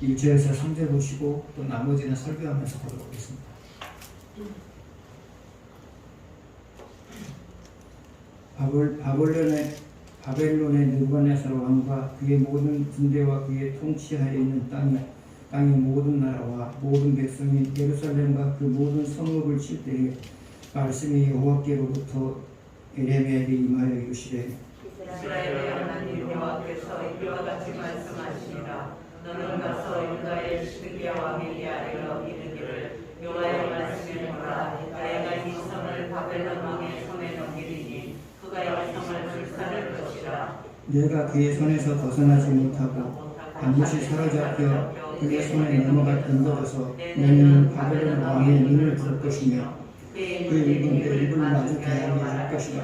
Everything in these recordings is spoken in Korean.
1절에서 3절 보시고 또 나머지는 설교하면서 보도록하겠습니다. 바벨론의 느부갓네살 왕과 그의 모든 군대와 그의 통치하에 있는 땅의 모든 나라와 모든 백성이 예루살렘과 그 모든 성읍을 칠 때에 말씀이 여호와께로부터 에레미야에게 임하여 이르시되 이스라엘의 하나님 여호와께서 이와 같이 말씀하시니라. 너는 가서 유다의 시드기야 왕에게 아뢰어 이르기를 여호와의 말씀에 보라. 내가 이 성을 바벨론 왕의 손에 넘기리니 그가 이 성을 불살을 것이라. 내가 그의 손에서 벗어나지 못하고 반드시 사로잡혀 그의 손에 넘어져서 너는 바벨론 왕의 눈을 볼 것이며 그 일본의 입을 마주 대하게 할 것이라.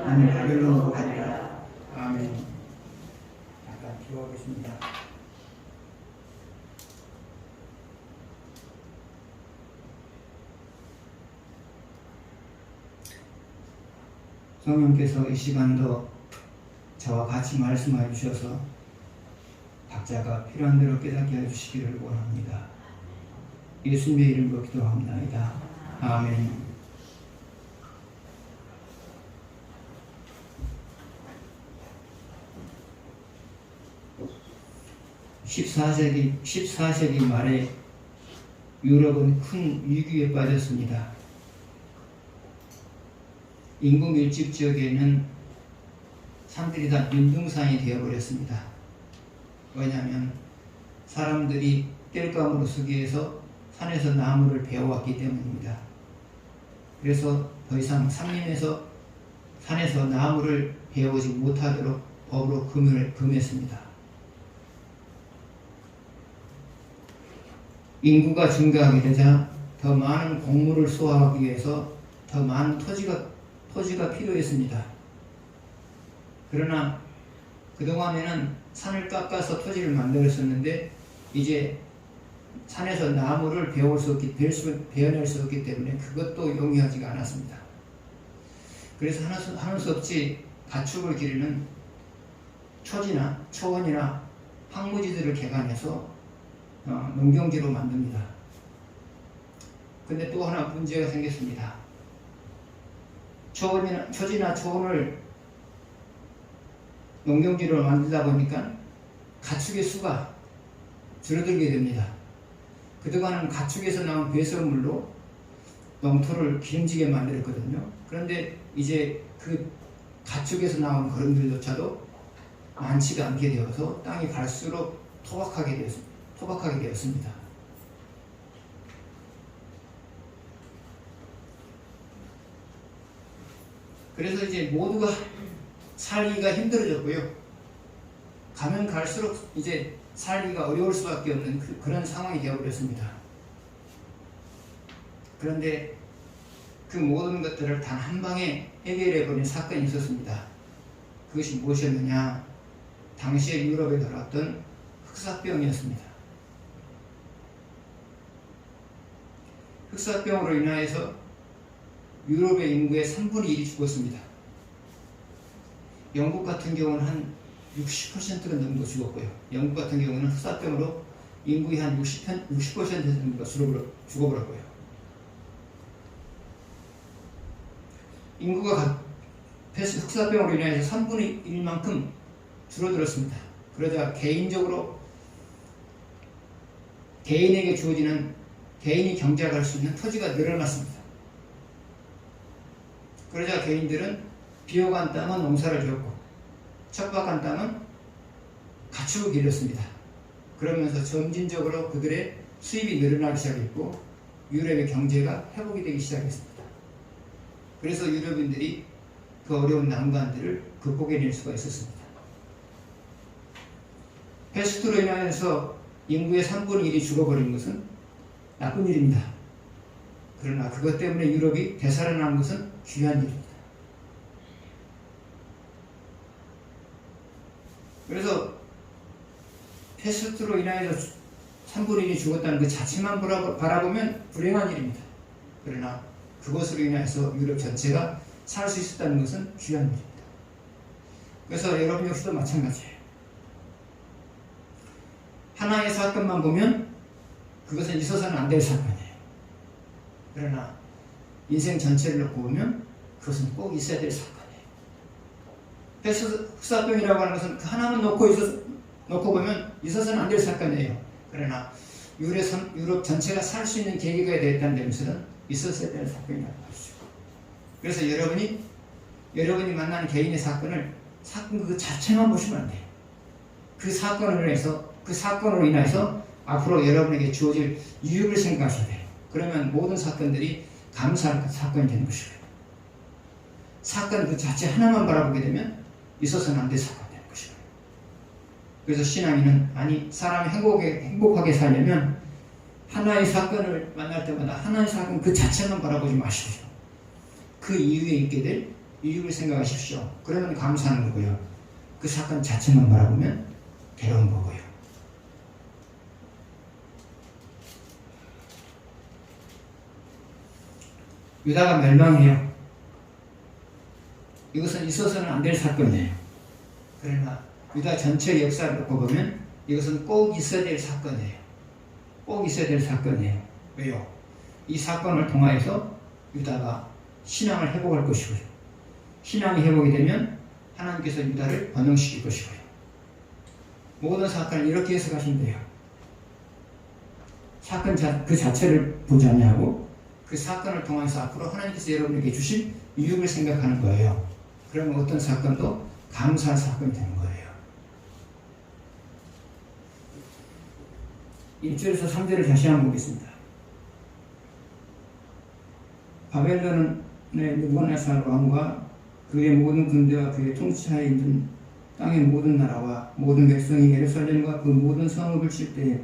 나는 바벨론으로 가리라. 아멘. 잠깐 기도하겠습니다. 성령께서 이 시간도 저와 같이 말씀하여 주셔서 각자가 필요한 대로 깨닫게 해주시기를 원합니다. 예수님의 이름으로 기도합니다. 아멘. 14세기 말에 유럽은 큰 위기에 빠졌습니다. 인구 밀집 지역에는 산들이 다 민둥산이 되어버렸습니다. 왜냐하면 사람들이 땔감으로 쓰기 위해서 산에서 나무를 베어왔기 때문입니다. 그래서 더 이상 산림에서 산에서 나무를 베어오지 못하도록 법으로 금했습니다. 인구가 증가하게 되자 더 많은 곡물을 소화하기 위해서 더 많은 토지가 필요했습니다. 그러나 그동안에는 산을 깎아서 토지를 만들었었는데 이제 산에서 나무를 베어낼 수 없기 때문에 그것도 용이하지가 않았습니다. 그래서 하는 수 없이 가축을 기르는 초원이나 황무지들을 개간해서 농경지로 만듭니다. 근데 또 하나 문제가 생겼습니다. 초지나 초원을 농경지로 만들다 보니까 가축의 수가 줄어들게 됩니다. 그동안은 가축에서 나온 배설물로 농토를 기름지게 만들었거든요. 그런데 이제 그 가축에서 나온 거름들조차도 많지가 않게 되어서 땅이 갈수록 토박하게 되었습니다. 그래서 이제 모두가 살기가 힘들어졌고요. 가면 갈수록 이제 살기가 어려울 수밖에 없는 그런 상황이 되어버렸습니다. 그런데 그 모든 것들을 단 한 방에 해결해버린 사건이 있었습니다. 그것이 무엇이었느냐? 당시에 유럽에 돌았던 흑사병이었습니다. 흑사병으로 인하여서 유럽의 인구의 3분의 1이 죽었습니다. 영국 같은 경우는 한 60% 정도 죽었고요. 영국 같은 경우는 흑사병으로 인구의 한 60% 정도가 죽어버렸고요. 인구가 흑사병으로 인해서 3분의 1만큼 줄어들었습니다. 그러자 개인에게 주어지는 개인이 경작할 수 있는 토지가 늘어났습니다. 그러자 개인들은 비옥한 땅은 농사를 지었고 척박한 땅은 가축을 기렸습니다. 그러면서 점진적으로 그들의 수입이 늘어나기 시작했고 유럽의 경제가 회복이 되기 시작했습니다. 그래서 유럽인들이 그 어려운 난관들을 극복해낼 수가 있었습니다. 패스트로 인하여서 인구의 3분의 1이 죽어버린 것은 나쁜 일입니다. 그러나 그것 때문에 유럽이 되살아난 것은 귀한 일입니다. 그래서 패스트로 인하여서 3분의 1이 죽었다는 그 자체만 바라보면 불행한 일입니다. 그러나 그것으로 인해서 유럽 전체가 살 수 있었다는 것은 귀한 일입니다. 그래서 여러분 역시도 마찬가지예요. 하나의 사건만 보면 그것은 있어서는 안 될 사건이에요. 그러나 인생 전체를 놓고 보면 그것은 꼭 있어야 될 사건이에요. 흑사병이라고 하는 것은 그 하나만 놓고 보면 있어서는 안 될 사건이에요. 그러나 유럽 전체가 살 수 있는 계기가 되었다는 점에서는 있었어야 될 사건이라고 하시죠. 그래서 여러분이 만나는 개인의 사건 그 자체만 보시면 안 돼요. 그 사건으로 인해서 앞으로 여러분에게 주어질 유익을 생각하셔야 돼요. 그러면 모든 사건들이 감사할 사건이 되는 것이고요. 사건 그 자체 하나만 바라보게 되면 있어서는 안 될 사건이 되는 것이고요. 그래서 신앙인은 사람이 행복하게 살려면 하나의 사건을 만날 때마다 하나의 사건 그 자체만 바라보지 마십시오. 그 이후에 있게 될 이유를 생각하십시오. 그러면 감사하는 거고요. 그 사건 자체만 바라보면 괴로운 거고요. 유다가 멸망해요. 이것은 있어서는 안 될 사건이에요. 그러나 유다 전체 역사를 놓고 보면 이것은 꼭 있어야 될 사건이에요. 꼭 있어야 될 사건이에요. 왜요? 이 사건을 통하여서 유다가 신앙을 회복할 것이고요. 신앙이 회복이 되면 하나님께서 유다를 번영시킬 것이고요. 모든 사건을 이렇게 해석하시면 돼요. 사건 그 자체를 보지 아니하고 그 사건을 통해서 앞으로 하나님께서 여러분에게 주신 유익을 생각하는 거예요. 그러면 어떤 사건도 감사할 사건이 되는 거예요. 1절에서 3절을 다시 한번 보겠습니다. 바벨론의 느부갓네살 왕과 그의 모든 군대와 그의 통치하에 있는 땅의 모든 나라와 모든 백성이 예루살렘과 그 모든 성읍을 칠 때에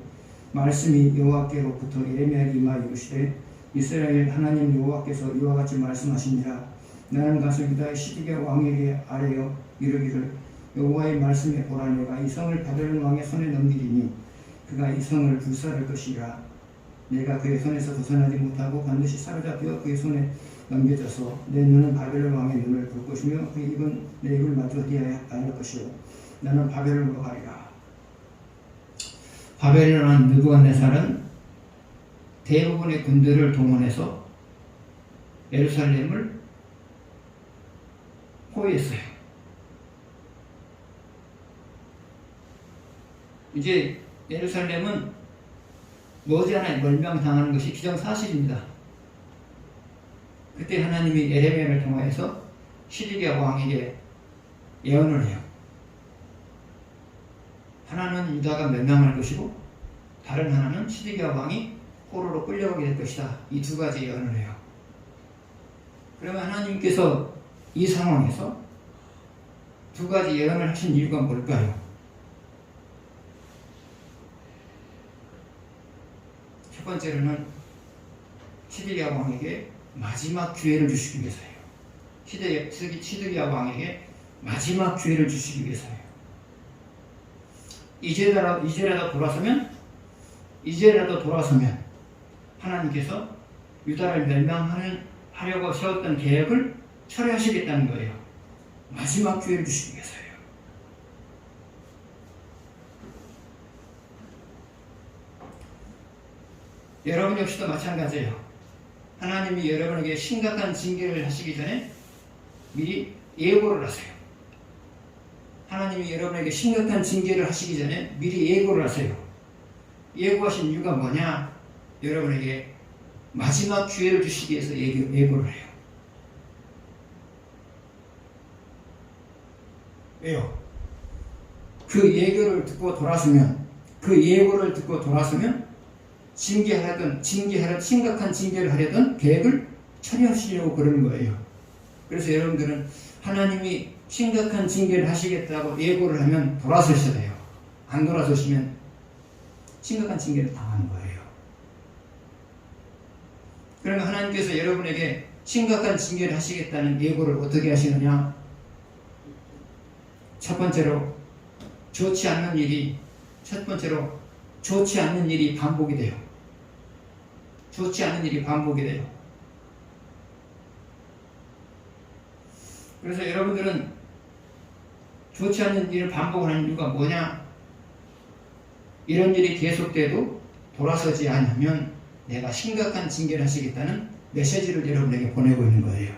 말씀이 여호와께로부터 예레미야에게 임하여 이르시되 이스라엘 하나님 여호와께서 이와 같이 말씀하시니라. 나는 가서 유다의 시드기야 왕에게 아뢰어 이르기를 여호와의 말씀에 보라. 내가 이 성을 바벨론 왕의 손에 넘기리니 그가 이 성을 불사를 것이라. 내가 그의 손에서 벗어나지 못하고 반드시 사로잡혀 그의 손에 넘겨져서 내 눈은 바벨론 왕의 눈을 볼 것이며 그의 입은 내 입을 마주하게 할 것이요 나는 바벨론으로 가리라. 바벨론 왕 느부갓네살은 대부분의 군대를 동원해서 예루살렘을 포위했어요. 이제 예루살렘은 머지않아 멸망당하는 것이 기정사실입니다. 그때 하나님이 예레미야를 통하여서 시드기야 왕에게 예언을 해요. 하나는 유다가 멸망할 것이고 다른 하나는 시드기야 왕이 포로로 끌려가게 될 것이다. 이 두 가지 예언을 해요. 그러면 하나님께서 이 상황에서 두 가지 예언을 하신 이유가 뭘까요? 첫 번째로는 시드기야 왕에게 마지막 기회를 주시기 위해서예요. 시드기야 왕에게 마지막 기회를 주시기 위해서예요. 이제라도 돌아서면 하나님께서 유다를 멸망하려고 세웠던 계획을 철회하시겠다는 거예요. 마지막 기회를 주시기 위해서예요. 여러분 역시도 마찬가지예요. 하나님이 여러분에게 심각한 징계를 하시기 전에 미리 예고를 하세요. 하나님이 여러분에게 심각한 징계를 하시기 전에 미리 예고를 하세요. 예고하신 이유가 뭐냐? 여러분에게 마지막 기회를 주시기 위해서 예고를 해요. 왜요? 그 예고를 듣고 돌아서면 심각한 징계를 하려던 계획을 처리하시려고 그러는 거예요. 그래서 여러분들은 하나님이 심각한 징계를 하시겠다고 예고를 하면 돌아서셔야 돼요. 안 돌아서시면 심각한 징계를 당하는 거예요. 그러면 하나님께서 여러분에게 심각한 징계를 하시겠다는 예고를 어떻게 하시느냐? 첫 번째로 좋지 않는 일이 반복이 돼요. 좋지 않는 일이 반복이 돼요. 그래서 여러분들은 좋지 않는 일을 반복하는 이유가 뭐냐? 이런 일이 계속돼도 돌아서지 않으면 내가 심각한 징계를 하시겠다는 메시지를 여러분에게 보내고 있는 거예요.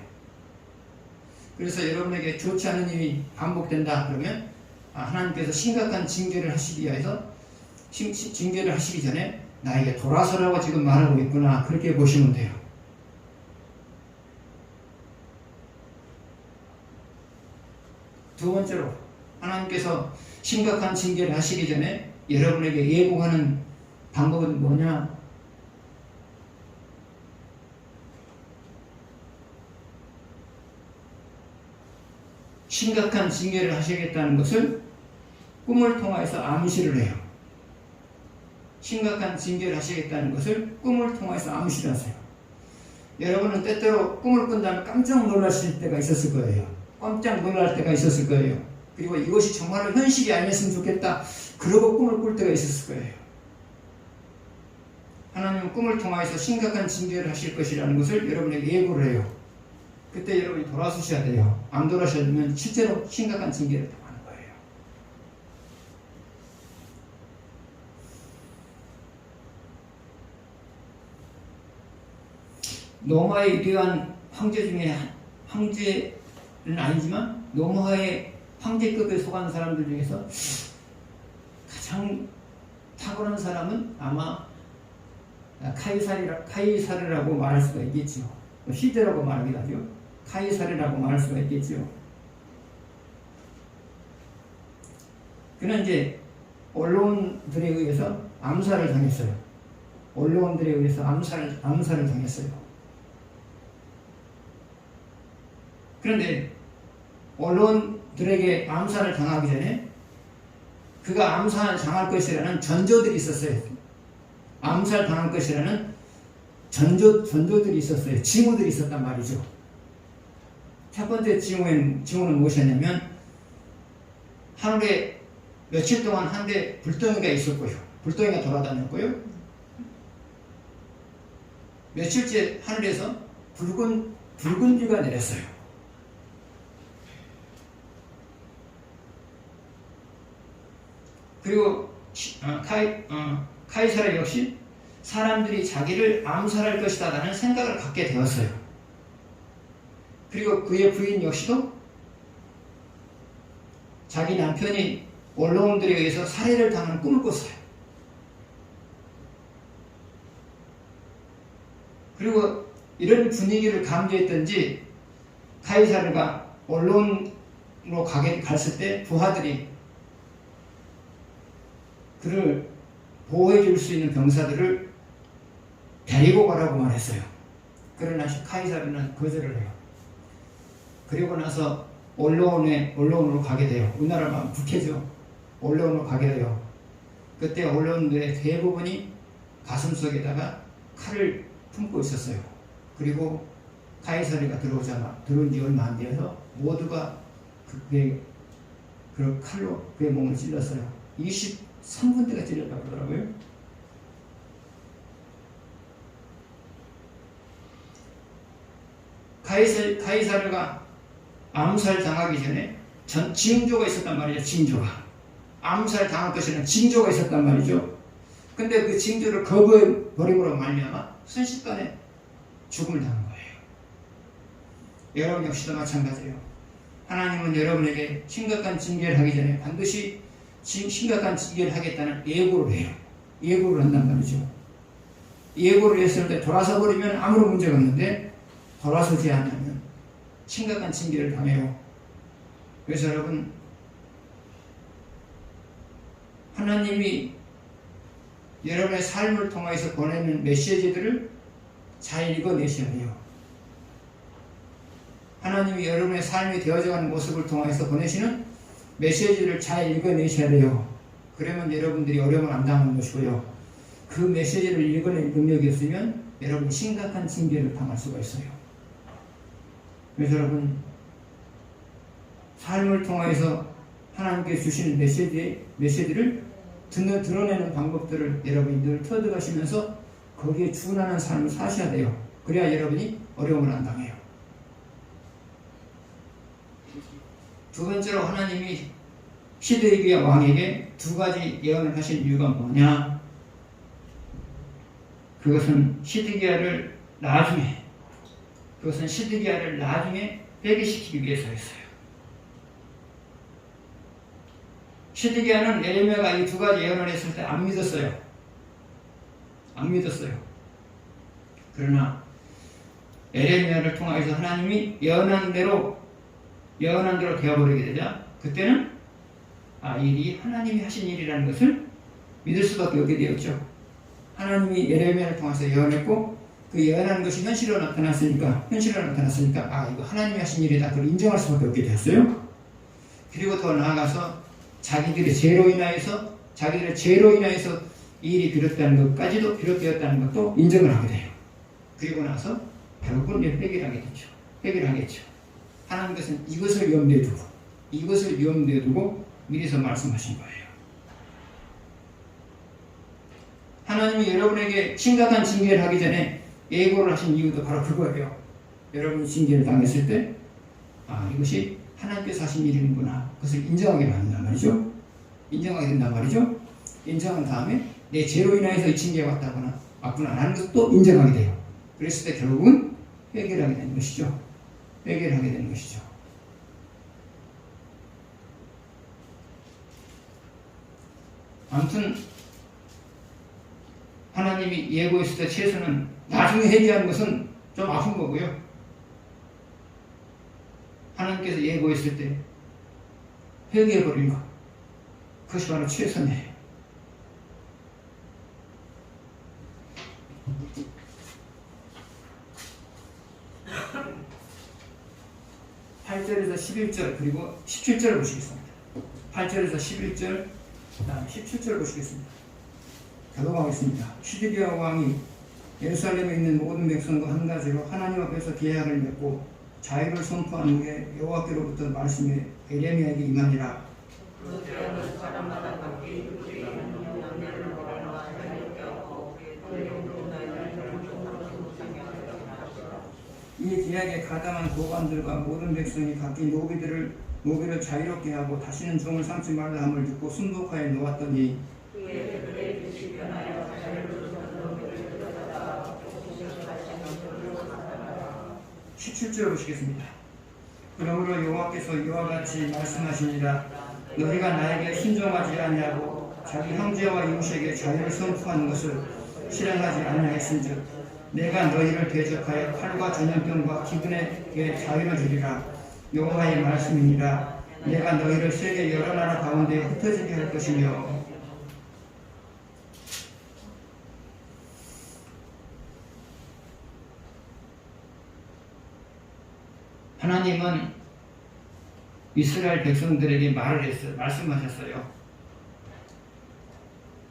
그래서 여러분에게 좋지 않은 일이 반복된다 그러면 하나님께서 심각한 징계를 하시기 위해서 징계를 하시기 전에 나에게 돌아서라고 지금 말하고 있구나, 그렇게 보시면 돼요. 두 번째로, 하나님께서 심각한 징계를 하시기 전에 여러분에게 예고하는 방법은 뭐냐? 심각한 징계를 하시겠다는 것을 꿈을 통해서 암시를 해요. 심각한 징계를 하시겠다는 것을 꿈을 통해서 암시를 하세요. 여러분은 때때로 꿈을 꾼다면 깜짝 놀라실 때가 있었을 거예요. 깜짝 놀랄 때가 있었을 거예요. 그리고 이것이 정말로 현실이 아니었으면 좋겠다, 그러고 꿈을 꿀 때가 있었을 거예요. 하나님은 꿈을 통해서 심각한 징계를 하실 것이라는 것을 여러분에게 예고를 해요. 그때 여러분이 돌아서셔야 돼요. 안 돌아서면 실제로 심각한 징계를 당하는 거예요. 노마에 위대한 황제 중에 황제는 아니지만 노마의 황제급에 속한 사람들 중에서 가장 탁월한 사람은 아마 카이사르라고 말할 수가 있겠죠. 시대라고 말하기도 하죠. 카이사르라고 말할 수가 있겠죠. 그는 이제 언론들에 의해서 암살을 당했어요. 언론들에 의해서 암살을 당했어요. 그런데 언론들에게 암살을 당하기 전에 그가 암살을 당할 것이라는 전조들이 있었어요. 암살 당할 것이라는 전조들이 있었어요. 징후들이 있었단 말이죠. 첫 번째 징후는 무엇이었냐면, 하늘에 며칠 동안 한 대 불덩이가 있었고요. 불덩이가 돌아다녔고요. 며칠째 하늘에서 붉은 비가 내렸어요. 그리고 카이사르 역시 사람들이 자기를 암살할 것이다라는 생각을 갖게 되었어요. 그리고 그의 부인 역시도 자기 남편이 언론들에 의해서 살해를 당하는 꿈을 꿨어요. 그리고 이런 분위기를 감지했던지 카이사르가 언론으로 갔을 때 부하들이 그를 보호해 줄 수 있는 병사들을 데리고 가라고 말했어요. 그러나 카이사르는 거절을 해요. 그리고 나서 언론으로 가게 돼요. 우리나라만 북해죠. 언론으로 가게 돼요. 그때 언론들의 대부분이 가슴속에다가 칼을 품고 있었어요. 그리고 카이사르가 들어온 지 얼마 안 되어서 모두가 그 칼로 그의 몸을 찔렀어요. 23군데가 찔렸다고 그러더라고요. 카이사르가 암살 당하기 전에 징조가 있었단 말이죠. 징조가. 암살 당할 것이라는 징조가 있었단 말이죠. 근데 그 징조를 거부해 버림으로 말미암아 순식간에 죽음을 당한 거예요. 여러분 역시도 마찬가지예요. 하나님은 여러분에게 심각한 징계를 하기 전에 반드시 심각한 징계를 하겠다는 예고를 해요. 예고를 한단 말이죠. 예고를 했을 때 돌아서 버리면 아무런 문제가 없는데 돌아서지 않으면 심각한 징계를 당해요. 그래서 여러분, 하나님이 여러분의 삶을 통해서 보내는 메시지들을 잘 읽어내셔야 해요. 하나님이 여러분의 삶이 되어져가는 모습을 통해서 보내시는 메시지를 잘 읽어내셔야 돼요. 그러면 여러분들이 어려움을 안 당하는 것이고요. 그 메시지를 읽어낼 능력이 없으면 여러분이 심각한 징계를 당할 수가 있어요. 그래서 여러분, 삶을 통해서 하나님께 주시는 메시지를 드러내는 방법들을 여러분이 늘 터득하시면서 거기에 준하는 삶을 사셔야 돼요. 그래야 여러분이 어려움을 안 당해요. 두 번째로, 하나님이 시드기야 왕에게 두 가지 예언을 하신 이유가 뭐냐? 그것은 시드기야를 나중에 회개시키기 위해서였어요. 시드기야는 에레미야가 이 두 가지 예언을 했을 때 안 믿었어요. 그러나 에레미야를 통해서 하나님이 예언한 대로 되어버리게 되자 그때는 일이 하나님이 하신 일이라는 것을 믿을 수밖에 없게 되었죠. 하나님이 에레미야를 통해서 예언했고 그 예언한 것이 현실로 나타났으니까 이거 하나님이 하신 일이다. 그걸 인정할 수밖에 없게 되었어요. 그리고 더 나아가서 자기들의 죄로 인하여서 이 일이 비롯되었다는 것도 인정을 하게 돼요. 그리고 나서 결국은 회개를 하겠죠. 하나님께서는 이것을 염두에 두고 미리서 말씀하신 거예요. 하나님이 여러분에게 심각한 징계를 하기 전에 예고를 하신 이유도 바로 그거예요. 여러분이 징계를 당했을 때 이것이 하나님께서 하신 일이구나. 그것을 인정하게 된단 말이죠. 인정한 다음에 내 죄로 인하여서 이 징계가 왔구나 라는 것도 인정하게 돼요. 그랬을 때 결국은 회개를 하게 되는 것이죠. 아무튼 하나님이 예고했을 때 최소는 나중에 회개하는 것은 좀 아픈 거고요. 하나님께서 예고했을 때 회개해버린 것, 그것이 바로 최선이에요. (8절에서 11절) 그리고 17절을 보시겠습니다. 8절에서 11절 그 다음에 17절 보시겠습니다. 교독하겠습니다. 시드기야 왕이 예루살렘에 있는 모든 백성과 한 가지로 하나님 앞에서 계약을 맺고 자유를 선포한 후에 여호와께로부터 말씀이 에레미야에게 임하니라. 이 계약에 가담한 고관들과 모든 백성이 각기 노비를 자유롭게 하고 다시는 종을 삼지 말라 함을 듣고 순복하에 놓았더니 17절 보시겠습니다. 그러므로 여호와께서 이와 같이 말씀하시니라. 너희가 나에게 순종하지 아니하고 자기 형제와 이웃에게 자유를 선포하는 것을 실행하지 아니하였은즉 내가 너희를 대적하여 칼과 전염병과 기근에게 자유를 주리라. 여호와의 말씀이니라. 내가 너희를 세계 여러 나라 가운데 흩어지게 할 것이며. 하나님은 이스라엘 백성들에게 말씀하셨어요.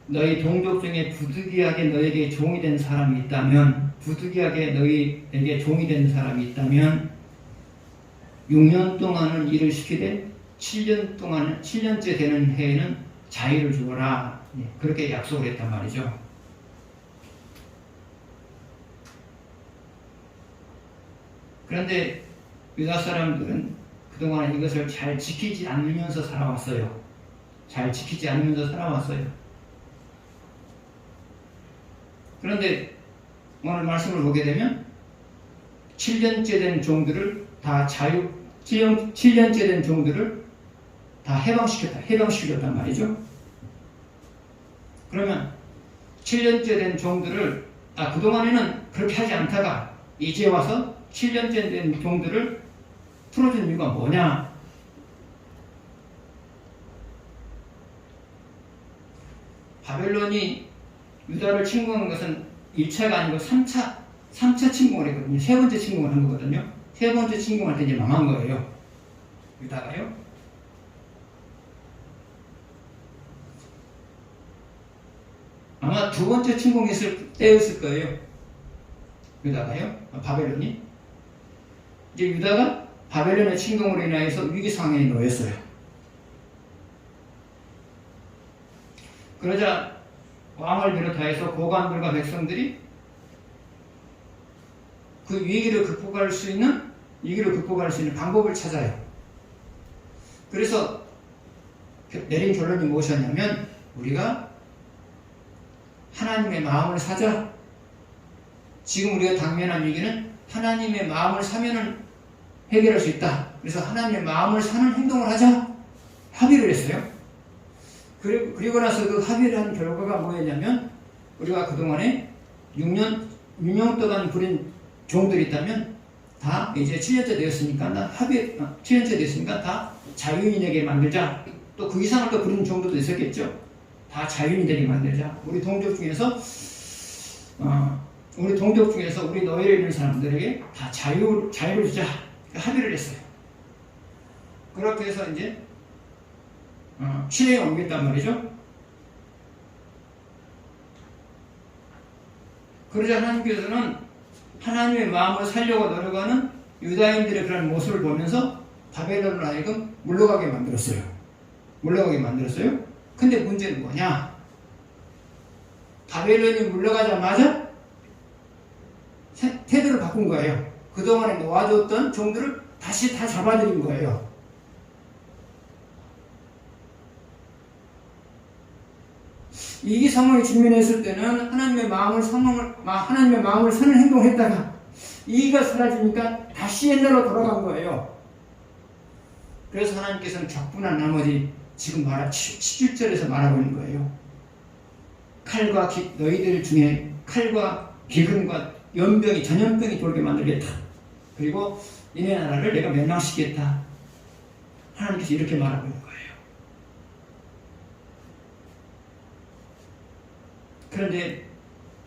너희 동족 중에 부득이하게 너에게 종이 된 사람이 있다면, 6년 동안은 일을 시키되 7년째 되는 해에는 자유를 주어라. 그렇게 약속을 했단 말이죠. 그런데 유다 사람들은 그동안 이것을 잘 지키지 않으면서 살아왔어요. 그런데 오늘 말씀을 보게 되면 7년째 된 종들을 다 해방시켰단 말이죠. 그러면 7년째 된 종들을 그동안에는 그렇게 하지 않다가 이제 와서 7년째 된 종들을 풀어준 이유가 뭐냐? 바벨론이 유다를 침공한 것은 1차가 아니고 3차 침공을 했거든요. 세 번째 침공을 한 거거든요. 세 번째 침공할 때 이제 망한 거예요. 유다가요. 아마 두 번째 침공했을 때였을 거예요. 유다가요. 바벨론이. 이제 유다가 바벨론의 침공으로 인하여서 위기 상황에 놓였어요. 그러자 왕을 비롯하여서 고관들과 백성들이 그 위기를 극복할 수 있는 방법을 찾아요. 그래서 내린 결론이 무엇이었냐면 우리가 하나님의 마음을 사자. 지금 우리가 당면한 위기는 하나님의 마음을 사면은 해결할 수 있다. 그래서 하나님의 마음을 사는 행동을 하자. 합의를 했어요. 그리고 나서 그 합의를 한 결과가 뭐였냐면 우리가 그동안에 6년 동안 부린 종들이 있다면 다 이제 7년째 되었으니까 7년째 됐으니까 다 자유인이 되게 만들자. 또 그 이상을 또 부린 종들도 있었겠죠. 다 자유인이 되게 만들자. 우리 동족 중에서 우리 너희에 있는 사람들에게 다 자유를 주자. 합의를 했어요. 그렇게 해서 이제 실행에 옮겼단 말이죠. 그러자 하나님께서는 하나님의 마음을 살려고 노력하는 유다인들의 그런 모습을 보면서 바벨론을 하여금 물러가게 만들었어요. 근데 문제는 뭐냐? 바벨론이 물러가자마자 태도를 바꾼 거예요. 그동안에 놓아줬던 종들을 다시 다 잡아들인 거예요. 이 상황에 직면했을 때는 하나님의 마음을 사는 행동을 했다가 이가 사라지니까 다시 옛날로 돌아간 거예요. 그래서 하나님께서는 격분한 나머지 지금 17절에서 말하고 있는 거예요. 너희들 중에 칼과 기근과 연병이 전염병이 돌게 만들겠다. 그리고 니네 나라를 내가 멸망시키겠다. 하나님께서 이렇게 말하고 있는 거예요. 그런데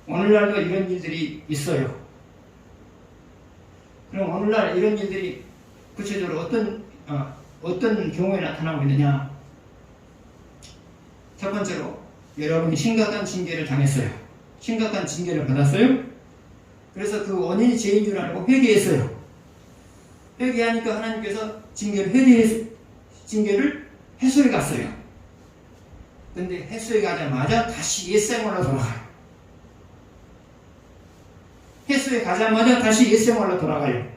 오늘날도 이런 일들이 있어요. 그럼 오늘날 이런 일들이 구체적으로 어떤 경우에 나타나고 있느냐? 첫 번째로 여러분이 심각한 징계를 당했어요. 심각한 징계를 받았어요. 그래서 그 원인이 죄인 줄 알고 회개했어요. 회개하니까 하나님께서 징계를 해소해 갔어요. 근데 해소해 가자마자 다시 옛생활로 돌아가요.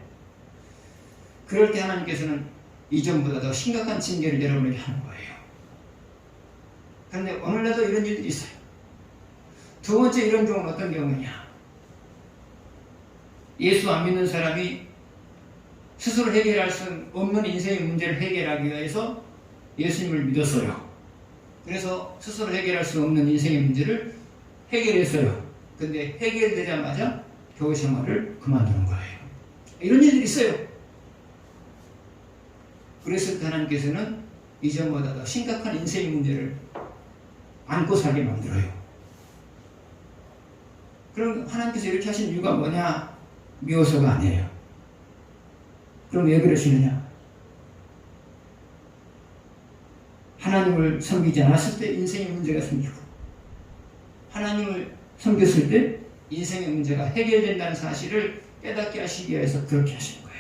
그럴 때 하나님께서는 이전보다 더 심각한 징계를 여러분에게 하는 거예요. 그런데 오늘날도 이런 일들이 있어요. 두 번째 이런 경우는 어떤 경우냐? 예수 안 믿는 사람이 스스로 해결할 수 없는 인생의 문제를 해결하기 위해서 예수님을 믿었어요. 그래서 스스로 해결할 수 없는 인생의 문제를 해결했어요. 근데 해결되자마자 교회 생활을 그만두는 거예요. 이런 일들이 있어요. 그랬을 때 하나님께서는 이전보다 더 심각한 인생의 문제를 안고 살게 만들어요. 그럼 하나님께서 이렇게 하신 이유가 뭐냐? 미워서가 아니에요. 그럼 왜 그러시느냐? 하나님을 섬기지 않았을 때 인생의 문제가 생기고 하나님을 섬겼을 때 인생의 문제가 해결된다는 사실을 깨닫게 하시기 위해서 그렇게 하시는 거예요.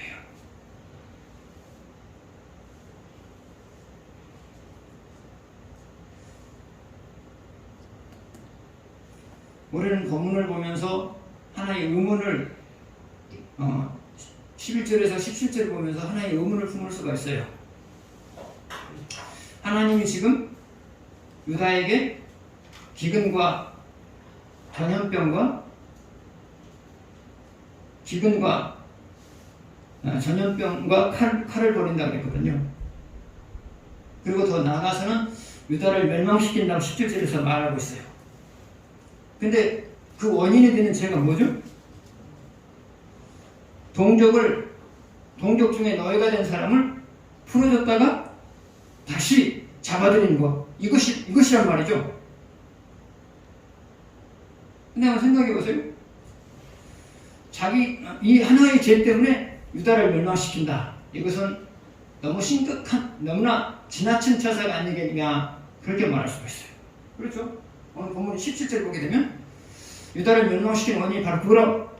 우리는 본문을 보면서 하나의 의문을 11절에서 17절을 보면서 하나의 의문을 품을 수가 있어요. 하나님이 지금 유다에게 기근과 전염병과 칼을 버린다고 그랬거든요. 그리고 더 나아가서는 유다를 멸망시킨다고 17절에서 말하고 있어요. 근데 그 원인이 되는 죄가 뭐죠? 동족 중에 너희가 된 사람을 풀어줬다가 다시 잡아들이는 것. 이것이란 말이죠. 근데 한번 생각해 보세요. 이 하나의 죄 때문에 유다를 멸망시킨다. 이것은 너무 심각한, 너무나 지나친 처사가 아니겠냐. 그렇게 말할 수가 있어요. 그렇죠? 오늘 본문 17절 보게 되면 유다를 멸망시킨 원인이 바로 그거라.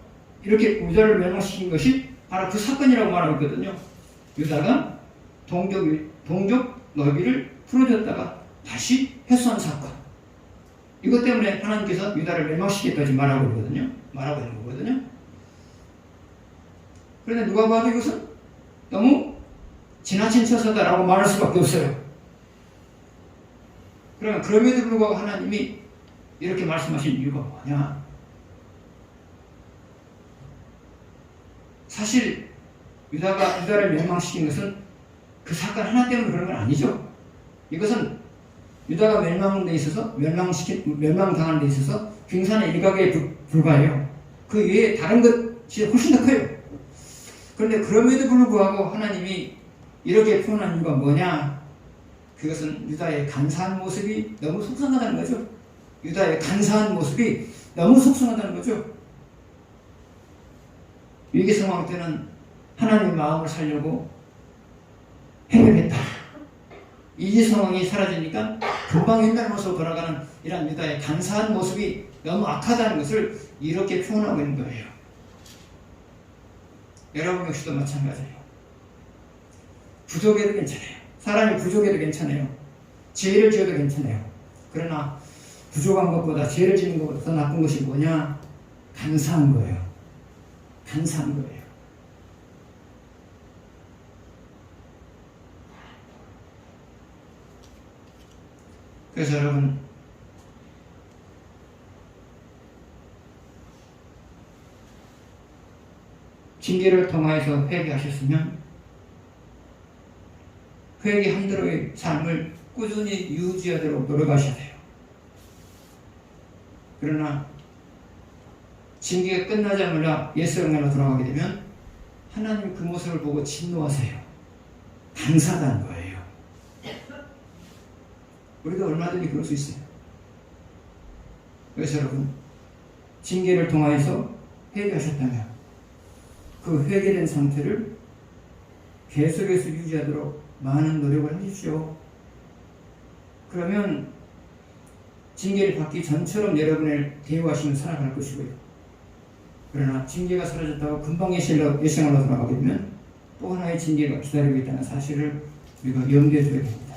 이렇게 유다를 멸망시킨 것이 바로 그 사건이라고 말하고 있거든요. 유다가 동족 너비를 풀어줬다가 다시 회수한 사건. 이것 때문에 하나님께서 유다를 멸망시키겠다지 말하고 있는 거거든요. 그런데 누가 봐도 이것은 너무 지나친 처사다라고 말할 수밖에 없어요. 그러면 그럼에도 불구하고 하나님이 이렇게 말씀하신 이유가 뭐냐? 사실 유다를 멸망시킨 것은 그 사건 하나 때문에 그런 건 아니죠. 이것은 유다가 멸망돼 있어서 멸망당하는 데 있어서 빙산의 일각에 불과해요. 그 외에 다른 것이 훨씬 더 커요. 그런데 그럼에도 불구하고 하나님이 이렇게 표현한 이유가 뭐냐? 그것은 유다의 간사한 모습이 너무 속상하다는 거죠. 유다의 간사한 모습이 너무 속상하다는 거죠. 위기 상황 때는 하나님의 마음을 살려고 해결했다. 위기 상황이 사라지니까 금방 옛날 모습으로 돌아가는 이런 유다의 간사한 모습이 너무 악하다는 것을 이렇게 표현하고 있는 거예요. 여러분 역시도 마찬가지예요. 부족해도 괜찮아요. 사람이 부족해도 괜찮아요. 죄를 지어도 괜찮아요. 그러나 부족한 것보다 죄를 지는 것보다 더 나쁜 것이 뭐냐? 간사한 거예요. 간사한 거예요. 그래서 여러분, 징계를 통하여서 회개하셨으면 회개한 대로의 삶을 꾸준히 유지하도록 노력하셔야 돼요. 그러나 징계가 끝나자마자 옛사람으로 돌아가게 되면 하나님 그 모습을 보고 진노하세요. 간사하다는 거예요. 우리가 얼마든지 그럴 수 있어요. 그래서 여러분, 징계를 통하여서 회개하셨다면 그 회개된 상태를 계속해서 유지하도록 많은 노력을 하십시오. 그러면 징계를 받기 전처럼 여러분을 대우하시며 살아갈 것이고요. 그러나 징계가 사라졌다고 금방 옛생활로 돌아가게 되면 또 하나의 징계가 기다리고 있다는 사실을 우리가 염두에 둬야 됩니다.